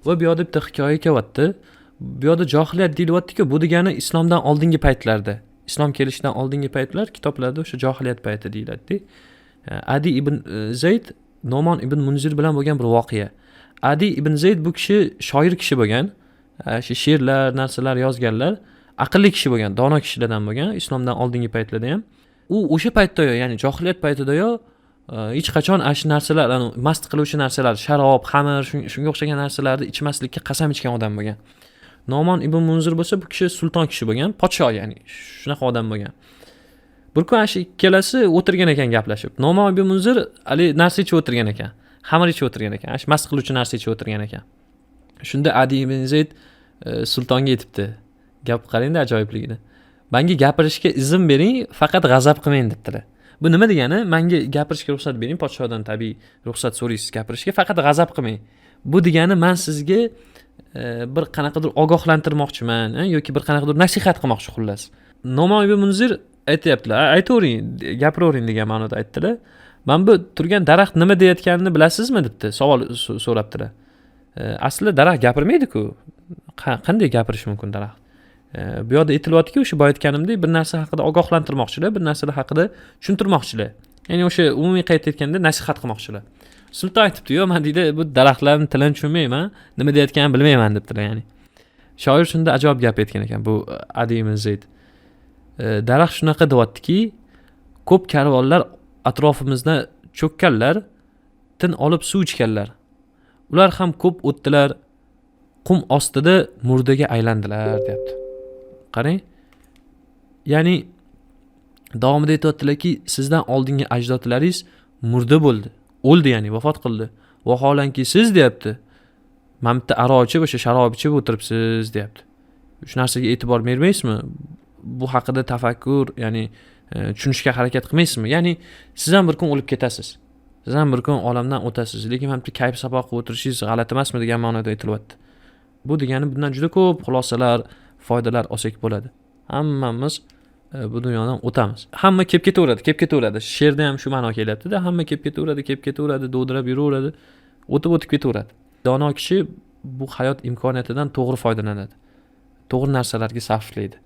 Va bu yoqda bitta hikoya kelyapti. Bu yoqda johiliyat deyilyapti-ku, bu degani islomdan oldingi paytlarda. Islom kelishidan oldingi paytlar kitoblarda o'sha johiliyat payti deyiladi. Adi ibn Zayd No'mon ibn Munzir bilan bo'lgan bir voqea. Adi ibn Zayd bu kishi shoir kishi bo'lgan. Shu she'rlar, narsalar yozganlar. Aqlli kishi bo'lgan, dono kishilardan bo'lgan, islomdan oldingi paytlarda ham. U o'sha paytda, ya'ni johiliyat paytida hech qachon shu narsalar, mast qiluvchi narsalar, sharob, xamir, shunga o'xshagan narsalarni ichmaslikka qasam ichgan odam bo'lgan. No'mon ibn Munzir bo'lsa, bu kishi sulton kishi bo'lgan, podsho, ya'ni shunaqa odam bo'lgan. Bir kun shu ikkalasi o'tirgan ekan gaplashib. No'mon ibn Munzir ali narsa ichib o'tirgan ekan. Xamir ichib o'tirgan ekan. Shu mast qiluvchi narsa ichib o'tirgan ekan. Shunda Adi ibn Zayd sultonga aytibdi. Gap qarangda ajoyibligini. Menga gapirishga izn bering, faqat g'azab qilmang debdilar. Bu nima degani? Menga gapirishga ruxsat bering, podshodan tabiiy ruxsat so'raysiz gapirishga, faqat g'azab qilmang. Bu degani men sizga bir qanaqadir ogohlantirmoqchiman, yoki bir qanaqadir nasihat qilmoqchi xullas. No'mon ibn Munzir aytayaptilar, aytavering, gapiravering degan ma'noda aytdilar. Men bu turgan daraxt nima deyotganini bilasizmi debdi, savol so'rabdilar. Aslida daraxt gapirmaydi-ku. Qanday gapirish mumkin daraxt? Bu yoqda aytilyapti-ku, o'sha boya aytganimdek, bir narsa haqida ogohlantirmoqchilar, bir narsalar haqida tushuntirmoqchilar. Ya'ni o'sha umumiy qayta aytganda nasihat qilmoqchilar. Sulton aytibdi-yu, men deydi, bu daraxtlarning tilini tushunmayman, nima deyotganini bilmayman debdilar, ya'ni. Shoir shunda ajoyib gap aytgan ekan bu Adi ibn Zayd. Daraxt shunaqa deyaptiki, ko'p karvonlar atrofimizda cho'kkanlar, tin olib suv ichganlar. Ular ham ko'p o'tdilar, qum ostida murdaga aylandilar, deyapti. Qarang. Ya'ni davomida aytayotdilarki, sizdan oldingi ajdodlaringiz murda bo'ldi. O'ldi, ya'ni vafot qildi. Vaholanki siz, deyapti, mana bitta aroq ichib, o'sha sharob ichib o'tiribsiz, deyapti. Shu narsaga e'tibor bermaysizmi? Bu haqida tafakkur, ya'ni tushunishga harakat qilmaysizmi? Ya'ni siz ham bir kun o'lib ketasiz. Siz ham bir kun olamdan o'tasiz. Lekin mana bitta kayf saboq qilib o'tirishingiz g'alati emasmi degan ma'noda aytilyapti. Bu degani bundan juda ko'p xulosalar, foydalar olsak bo'ladi. Hammamiz bu dunyodan o'tamiz. Hamma kelib ketaveradi. She'rda ham shu ma'no kelyapti-da, hamma kelib ketaveradi, dovdirab yuraveradi, o'tib ketaveradi. Dono kishi bu hayot imkoniyatidan to'g'ri foydalanadi. To'g'ri narsalarga sarflaydi.